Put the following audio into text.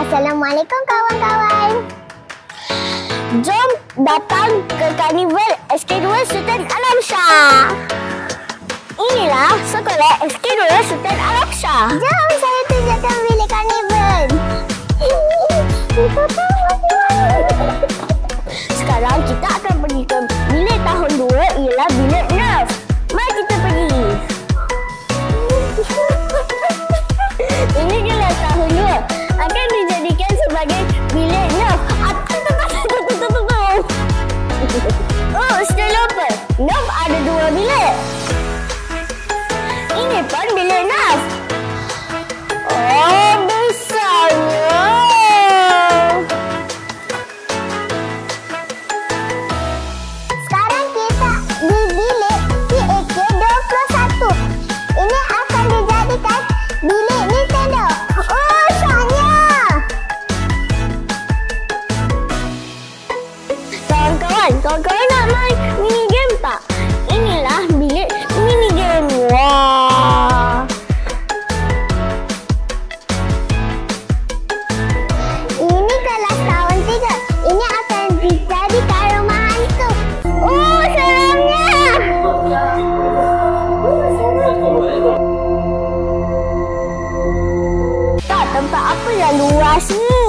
Assalamualaikum kawan-kawan. Jom datang ke Karnival SK2 Sultan Alamsyah. Inilah sekolah SK2 Sultan Alamsyah. Jom saya tunjukkan bilik Karnival. Sekarang kita akan pergi ke bilik tahun 2, ialah bilik Nerf. Mari kita pergi. Ini ialah tahun 2 akan dijadikan sebagai bilik Nerf. Oh, sudah lupa. Nerf ada 2 bilik. Ini pun bilik Nerf. Oh, besarnya. Sekarang kita di bilik PAK21. Ini akan dijadikan bilik Nintendo. Oh, syahnya. Kawan-kawan nak main mini game tak? Inilah bilik mini game. Wah. Ini kelas tahun 3. Ini akan dijadikan rumah hantu. Oh, seramnya. Tak, tempat apa yang luas ni?